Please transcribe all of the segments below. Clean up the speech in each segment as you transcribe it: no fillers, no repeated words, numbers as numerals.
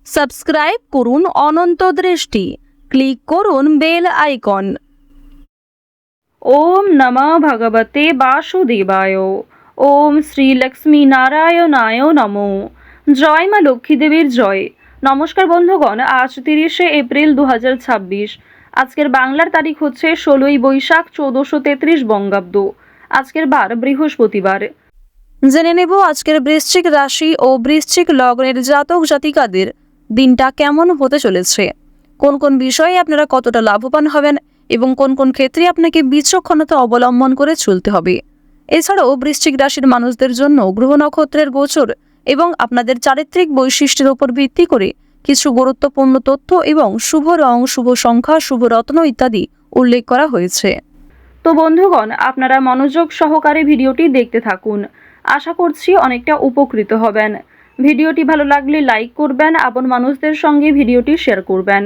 Subscribe করুন অনন্ত দৃষ্টি, click করুন বেল আইকন। ওম নমঃ ভগবতে বাসুদেবায়। ওম শ্রী লক্ষ্মী নারায়ণায় নমো। জয় মা লক্ষ্মী দেবীর জয়। নমস্কার বন্ধুগণ, আজ 30শে এপ্রিল 2026। আজকের বাংলার তারিখ হচ্ছে 16ই বৈশাখ 1433 বঙ্গাব্দ। আজকের বার বৃহস্পতিবার। জেনে নেব আজকের বৃশ্চিক রাশি ও বৃশ্চিক লগ্নের জাতক জাতিকাদের দিনটা কেমন হতে চলেছে, কোন কোন বিষয়ে আপনারা কতটা লাভবান হবেন এবং কোন কোন ক্ষেত্রে আপনাকে বিচক্ষণতা অবলম্বন করে চলতে হবে। এছাড়াও বৃশ্চিক রাশির মানুষদের জন্য গ্রহ নক্ষত্রের গোচর এবং আপনাদের চারিত্রিক বৈশিষ্ট্যের উপর ভিত্তি করে কিছু গুরুত্বপূর্ণ তথ্য এবং শুভ রং, শুভ সংখ্যা, শুভ রত্ন ইত্যাদি উল্লেখ করা হয়েছে। তো বন্ধুগণ, আপনারা মনোযোগ সহকারে ভিডিওটি দেখতে থাকুন। আশা করছি অনেকটা উপকৃত হবেন। ভিডিওটি ভালো লাগলে লাইক করবেন, আপন মানুষদের সঙ্গে ভিডিওটি শেয়ার করবেন।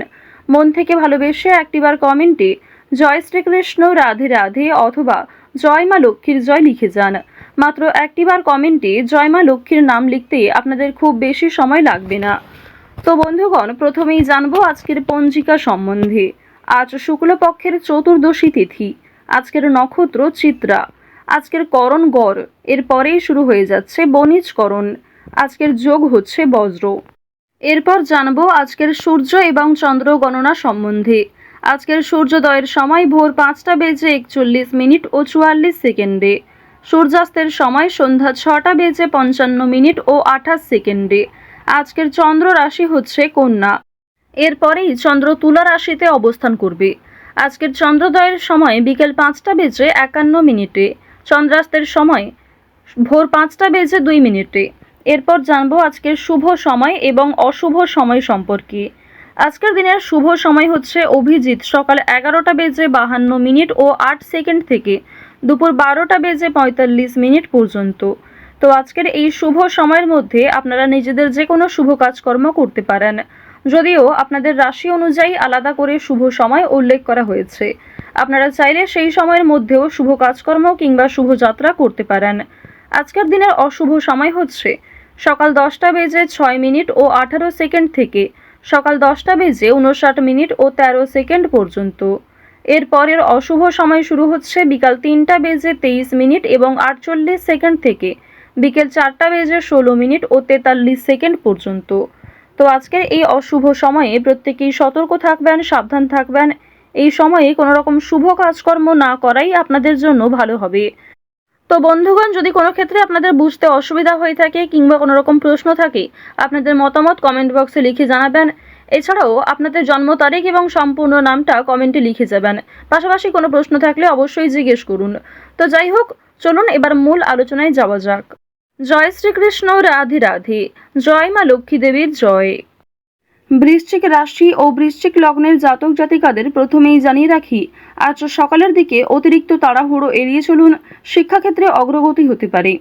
মন থেকে ভালোবেসে একটিবার কমেন্টে জয় শ্রীকৃষ্ণ, রাধে রাধে অথবা জয় মা লক্ষ্মীর জয় লিখে যান। মাত্র একটিবার কমেন্টে জয় মা লক্ষ্মীর নাম লিখতে আপনাদের খুব বেশি সময় লাগবে না। তো বন্ধুগণ, প্রথমেই জানবো আজকের পঞ্জিকা সম্বন্ধে। আজ শুক্লপক্ষের চতুর্দশী তিথি। আজকের নক্ষত্র চিত্রা। আজকের করণ গড়। এরপরেই শুরু হয়ে যাচ্ছে বণিজ করণ। আজকের যোগ হচ্ছে বজ্র। এরপর জানবো আজকের সূর্য এবং চন্দ্র গণনা সম্বন্ধে। আজকের সূর্যোদয়ের সময় ভোর 5টা বেজে 41 মিনিট ও 44 সেকেন্ডে। সূর্যাস্তের সময় সন্ধ্যা 6টা বেজে 55 মিনিট ও 28 সেকেন্ডে। আজকের চন্দ্র রাশি হচ্ছে কন্যা। এরপরেই চন্দ্র তুলা রাশিতে অবস্থান করবে। আজকের চন্দ্রোদয়ের সময় বিকেল 5টা বেজে 51 মিনিটে। চন্দ্রাস্তের সময় ভোর 5টা বেজে 2 মিনিটে। এরপর জানবো আজকের শুভ সময় এবং অশুভ সময় সম্পর্কে। আজকের দিনের শুভ সময় হচ্ছে অভিজিৎ সকাল 11টা বেজে 52 মিনিট ও 8 সেকেন্ড থেকে দুপুর 12টা বেজে 45 মিনিট পর্যন্ত। তো আজকের এই শুভ সময়ের মধ্যে আপনারা নিজেদের যে কোনো শুভ কাজকর্ম করতে পারেন, যদিও আপনাদের রাশি অনুযায়ী আলাদা করে শুভ সময় উল্লেখ করা হয়েছে। আপনারা চাইলে সেই সময়ের মধ্যেও শুভ কাজকর্ম কিংবা শুভযাত্রা করতে পারেন। আজকের দিনের অশুভ সময় হচ্ছে সকাল 10টা বেজে 6 মিনিট ও 18 সেকেন্ড থেকে সকাল 10টা বেজে 59 মিনিট ও 13 সেকেন্ড পর্যন্ত। এরপরের অশুভ সময় শুরু হচ্ছে বিকাল 3টা বেজে 23 মিনিট এবং 48 সেকেন্ড থেকে বিকেল 4টা বেজে 16 মিনিট ও 43 সেকেন্ড পর্যন্ত। তো আজকের এই অশুভ সময়ে প্রত্যেকেই সতর্ক থাকবেন, সাবধান থাকবেন। এই সময়ে কোনো রকম শুভ কাজকর্ম না করাই আপনাদের জন্য ভালো হবে। তো বন্ধুগণ, যদি কোনো ক্ষেত্রে আপনাদের বুঝতে অসুবিধা হয়ে থাকে কিংবা কোনো রকম প্রশ্ন থাকে, আপনাদের মতামত কমেন্ট বক্সে লিখে জানাবেন। এছাড়াও আপনাদের জন্ম তারিখ এবং সম্পূর্ণ নামটা কমেন্টে লিখে যাবেন। পাশাপাশি কোনো প্রশ্ন থাকলে অবশ্যই জিজ্ঞেস করুন। তো যাই হোক, চলুন এবার মূল আলোচনায় যাওয়া যাক। জয় শ্রীকৃষ্ণ, রাধে রাধে। জয় মা লক্ষ্মী দেবীর জয়। বৃশ্চিক রাশি ও বৃশ্চিক লগ্নের জাতক জাতিকাদের প্রথমেই জানিয়ে রাখি, আজ সকালের দিকে অতিরিক্ত তাড়াহুড়ো এড়িয়ে চলুন। শিক্ষাক্ষেত্রে অগ্রগতি হতে পারে।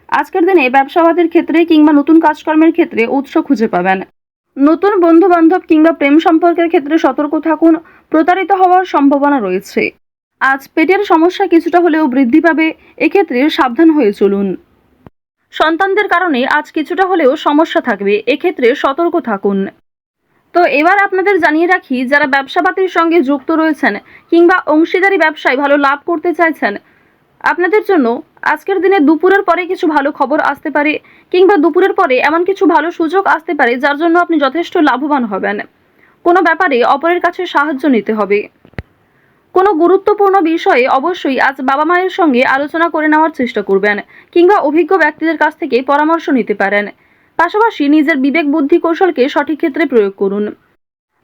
আজকের দিনে ব্যবসাবাদের ক্ষেত্রে কিংবা নতুন কাজকর্মের ক্ষেত্রে উৎস খুঁজে পাবেন। নতুন বন্ধু বান্ধব কিংবা প্রেম সম্পর্কের ক্ষেত্রে সতর্ক থাকুন, প্রতারিত হওয়ার সম্ভাবনা রয়েছে। আজ পেটের সমস্যা কিছুটা হলেও বৃদ্ধি পাবে, এক্ষেত্রে সাবধান হয়ে চলুন। সন্তানদের কারণে আজ কিছুটা হলেও সমস্যা থাকবে, এক্ষেত্রে সতর্ক থাকুন। তো এবার আপনাদের জানিয়ে রাখি, যারা ব্যবসাপাতির সঙ্গে যুক্ত রয়েছেন কিংবা অংশীদারি ব্যবসায় ভালো লাভ করতে চাইছেন, আপনাদের জন্য আজকের দিনে দুপুরের পরে কিছু ভালো খবর আসতে পারে কিংবা দুপুরের পরে এমন কিছু ভালো সুযোগ আসতে পারে যার জন্য আপনি যথেষ্ট লাভবান হবেন। কোনো ব্যাপারে অপরের কাছে সাহায্য নিতে হবে। কোনো গুরুত্বপূর্ণ বিষয়ে অবশ্যই আজ বাবা মায়ের সঙ্গে আলোচনা করে নেওয়ার চেষ্টা করবেন কিংবা অভিজ্ঞ ব্যক্তিদের কাছ থেকে পরামর্শ নিতে পারেন। পাশাপাশি নিজের বিবেক বুদ্ধি কৌশলকে সঠিক ক্ষেত্রে প্রয়োগ করুন।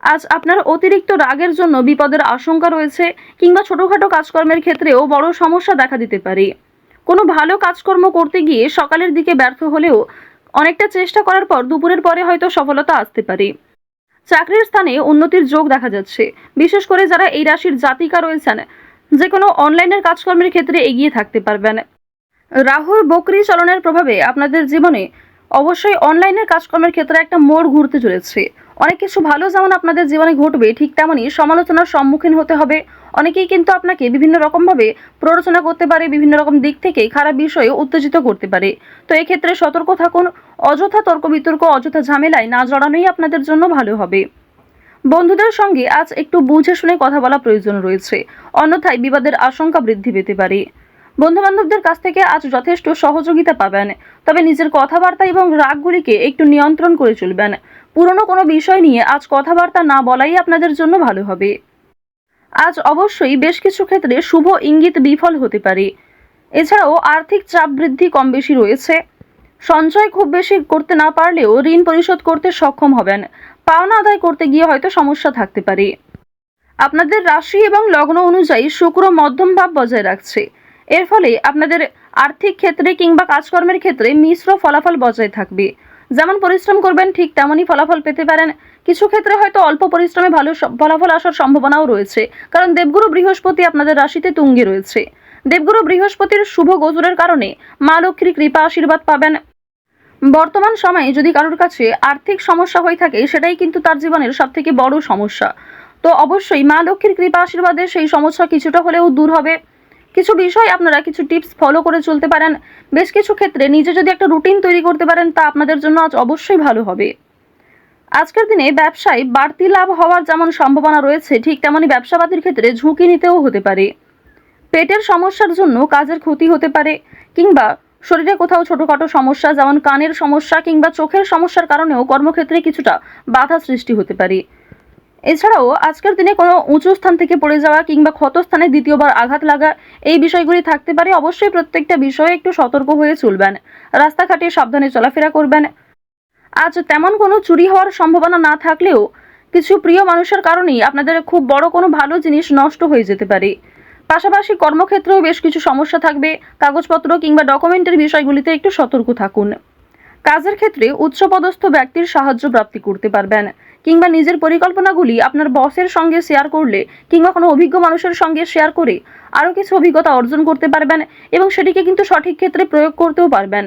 আজ আপনার অতিরিক্ত রাগের জন্য বিপদের আশঙ্কা রয়েছে কিংবা ছোটখাটো কাজকর্মের ক্ষেত্রেও বড় সমস্যা দেখা দিতে পারে। কোনো ভালো কাজকর্ম করতে গিয়ে সকালের দিকে ব্যর্থ হলেও অনেকটা চেষ্টা করার পর দুপুরের পরে হয়তো সফলতা আসতে পারে। চাকরির স্থানে উন্নতির যোগ দেখা যাচ্ছে। বিশেষ করে যারা এই রাশির জাতিকা রয়েছেন, যে কোনো অনলাইনের কাজকর্মের ক্ষেত্রে এগিয়ে থাকতে পারবেন। রাহুর বকরি চলনের প্রভাবে আপনাদের জীবনে অবশ্যই অনলাইনের কাজকর্মের ক্ষেত্রে একটা মোড় ঘুরতে চলেছে। অনেক কিছু ভালো যেমন আপনাদের জীবনে ঘটবে, ঠিক তেমনই সমালোচনার সম্মুখীন হতে হবে। অনেকেই কিন্তু আপনাকে বিভিন্ন রকমভাবে প্ররোচনা করতে পারে, বিভিন্ন রকম দিক থেকে খারাপ বিষয়ে উত্তেজিত করতে পারে। তো এক্ষেত্রে সতর্ক থাকুন। অযথা তর্ক বিতর্ক, অযথা ঝামেলায় না জড়ানোই আপনাদের জন্য ভালো হবে। বন্ধুদের সঙ্গে আজ একটু বুঝে শুনে কথা বলা প্রয়োজন রয়েছে, অন্যথায় বিবাদের আশঙ্কা বৃদ্ধি পেতে পারে। বন্ধু বান্ধবদের কাছ থেকে আজ যথেষ্ট সহযোগিতা পাবেন, তবে নিজের কথাবার্তা এবং রাগগুলিকে একটু নিয়ন্ত্রণ করে চলবেন। পুরনো কোনো বিষয় নিয়ে আজ কথাবার্তা না বলাই আপনাদের জন্য ভালো হবে। আজ অবশ্যই বেশ কিছু ক্ষেত্রে শুভ ইঙ্গিত বিফল হতে পারে। এছাড়াও আর্থিক চাপ বৃদ্ধি কম বেশি রয়েছে। সঞ্চয় খুব বেশি করতে না পারলেও ঋণ পরিশোধ করতে সক্ষম হবেন। পাওনা আদায় করতে গিয়ে হয়তো সমস্যা থাকতে পারে। আপনাদের রাশি এবং লগ্ন অনুযায়ী শুক্র মধ্যম ভাব বজায় রাখছে। এর ফলে আপনাদের আর্থিক ক্ষেত্রে কিংবা কাজকর্মের ক্ষেত্রে মিশ্র ফলাফল বজায় থাকবে। যেমন পরিশ্রম করবেন ঠিক তেমনই ফলাফল পেতে পারেন। কিছু ক্ষেত্রে হয়তো অল্প পরিশ্রমে ভালো ফলাফল আসার সম্ভাবনাও রয়েছে, কারণ দেবগুরু বৃহস্পতি আপনাদের রাশিতে তুঙ্গে রয়েছে। দেবগুরু বৃহস্পতির শুভ গোচরের কারণে মা লক্ষ্মীর কৃপা আশীর্বাদ পাবেন। বর্তমান সময়ে যদি কারোর কাছে আর্থিক সমস্যা হয়ে থাকে, সেটাই কিন্তু তার জীবনের সবথেকে বড় সমস্যা। তো অবশ্যই মা লক্ষ্মীর কৃপা আশীর্বাদে সেই সমস্যা কিছুটা হলেও দূর হবে। কিছু বিষয় আপনারা কিছু টিপস ফলো করে চলতে পারেন। বেশ কিছু ক্ষেত্রে নিজে যদি একটা রুটিন তৈরি করতে পারেন, তা আপনাদের জন্য আজ অবশ্যই ভালো হবে। আজকের দিনে ব্যবসায় বাড়তি লাভ হওয়ার যেমন সম্ভাবনা রয়েছে, ঠিক তেমনই ব্যবসাবাদীর ক্ষেত্রে ঝুঁকি নিতেও হতে পারে। পেটের সমস্যার জন্য কাজের ক্ষতি হতে পারে, কিংবা শরীরে কোথাও ছোটখাটো সমস্যা যেমন কানের সমস্যা কিংবা চোখের সমস্যার কারণেও কর্মক্ষেত্রে কিছুটা বাধা সৃষ্টি হতে পারে। এছাড়াও আজকের দিনে কোনো উঁচু স্থান থেকে পড়ে যাওয়া কিংবা ক্ষতস্থানে দ্বিতীয়বার আঘাত লাগা, এই বিষয়গুলি থাকতে পারে। অবশ্যই প্রত্যেকটা বিষয়ে একটু সতর্ক হয়ে চলবেন। রাস্তাঘাটে সাবধানে চলাফেরা করবেন। আজ তেমন কোনো চুরি হওয়ার সম্ভাবনা না থাকলেও কিছু প্রিয় মানুষের কারণেই আপনাদের খুব বড় কোনো ভালো জিনিস নষ্ট হয়ে যেতে পারে। পাশাপাশি কর্মক্ষেত্রেও বেশ কিছু সমস্যা থাকবে। কাগজপত্র কিংবা ডকুমেন্টের বিষয়গুলিতে একটু সতর্ক থাকুন। কাজের ক্ষেত্রে উচ্চপদস্থ ব্যক্তির সাহায্য প্রাপ্তি করতে পারবেন, কিংবা নিজের পরিকল্পনাগুলি আপনার বসের সঙ্গে শেয়ার করলে কিংবা কোনো অভিজ্ঞ মানুষের সঙ্গে শেয়ার করে আরও কিছু অভিজ্ঞতা অর্জন করতে পারবেন এবং সেটিকে কিন্তু সঠিক ক্ষেত্রে প্রয়োগ করতেও পারবেন।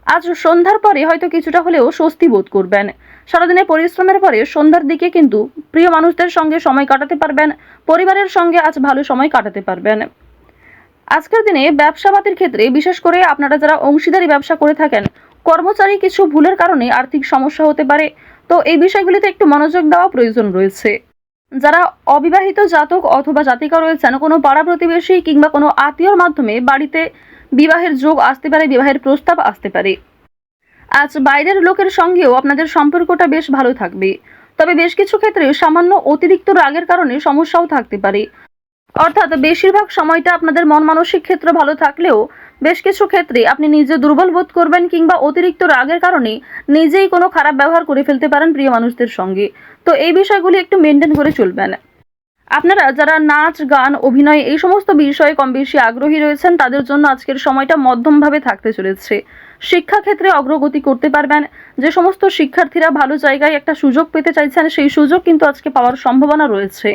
আজ সন্ধ্যার পরে হয়তো কিছুটা হলেও স্বস্তি বোধ করবেন। সারাদিনের পরিশ্রমের পরে সন্ধ্যার দিকে কিন্তু প্রিয় মানুষদের সঙ্গে সময় কাটাতে পারবেন। পরিবারের সঙ্গে আজ ভালো সময় কাটাতে পারবেন। আজকের দিনে ব্যবসাবাদীর ক্ষেত্রে বিশেষ করে আপনারা যারা অংশীদারি ব্যবসা করে থাকেন, কর্মচারী কিছু ভুলের কারণে আর্থিক সমস্যা হতে পারে। তো এই বিষয়গুলিতে একটু মনোযোগ দেওয়া প্রয়োজন রয়েছে। যারা অবিবাহিত জাতক অথবা জাতিকা রয়েছেন, কোনো পাড়া প্রতিবেশী কিংবা কোনো আত্মীয়র মাধ্যমে বাড়িতে বিবাহের যোগ আসতে পারে, বিবাহের প্রস্তাব আসতে পারে। আজ বাইরের লোকের সঙ্গেও আপনাদের সম্পর্কটা বেশ ভালো থাকবে, তবে বেশ কিছু ক্ষেত্রে সামান্য অতিরিক্ত রাগের কারণে সমস্যাও থাকতে পারে। অর্থাৎ বেশিরভাগ সময়টা আপনাদের মন মানসিক ক্ষেত্র ভালো থাকলেও বেশ কিছু ক্ষেত্রে আপনি নিজে দুর্বল বোধ করবেন, কিংবা অতিরিক্ত রাগের কারণে নিজেই কোনো খারাপ ব্যবহার করে ফেলতে পারেন প্রিয় মানুষদের সঙ্গে। তো এই বিষয়গুলি একটু মেনটেন করে চলবেন। আপনারা যারা নাচ গান অভিনয় এই সমস্ত বিষয়ে কম বেশি আগ্রহী রয়েছেন, তাদের জন্য আজকের সময়টা মধ্যমভাবে থাকতে চলেছে। শিক্ষাক্ষেত্রে অগ্রগতি করতে পারবেন। যে সমস্ত শিক্ষার্থীরা ভালো জায়গায় একটা সুযোগ পেতে চাইছেন, সেই সুযোগ কিন্তু আজকে পাওয়ার সম্ভাবনা রয়েছে।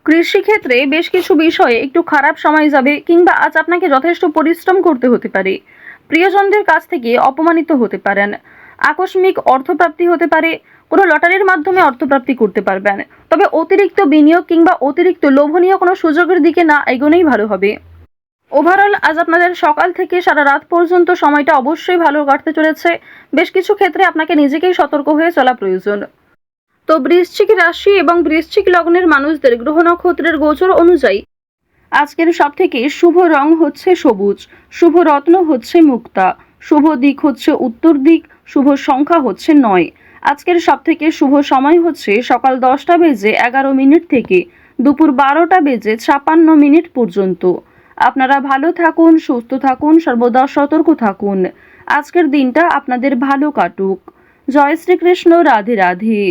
কৃষিক্ষেত্রে বেশ কিছু বিষয়ে একটু খারাপ সময় যাবে, কিংবা আজ আপনাকে যথেষ্ট পরিশ্রম করতে হতে পারে। প্রিয়জনদের কাছ থেকে অপমানিত হতে পারেন। আকস্মিক অর্থপ্রাপ্তি হতে পারে। কোনো লটারির মাধ্যমে অর্থপ্রাপ্তি করতে পারবেন। তবে অতিরিক্ত বিনিয়োগ কিংবা অতিরিক্ত লোভনীয় কোনো সুযোগের দিকে না এগোনোই ভালো হবে। ওভারঅল আজ আপনাদের সকাল থেকে সারা রাত পর্যন্ত সময়টা অবশ্যই ভালো কাটতে চলেছে। বেশ কিছু ক্ষেত্রে আপনাকে নিজেকেই সতর্ক হয়ে চলা প্রয়োজন। তো বৃশ্চিক রাশি এবং বৃশ্চিক লগ্নের মানুষদের গ্রহ নক্ষত্রের গোচর অনুযায়ী আজকের সবথেকে শুভ রং হচ্ছে সবুজ, শুভ রত্ন হচ্ছে মুক্তা, শুভ দিক হচ্ছে উত্তর দিক, শুভ সংখ্যা হচ্ছে 9। আজকের সবথেকে শুভ সময় হচ্ছে সকাল 10টা বেজে 11 মিনিট থেকে দুপুর 12টা বেজে 56 মিনিট পর্যন্ত। আপনারা ভালো থাকুন, সুস্থ থাকুন, সর্বদা সতর্ক থাকুন। আজকের দিনটা আপনাদের ভালো কাটুক। জয় শ্রীকৃষ্ণ। রাধে রাধে।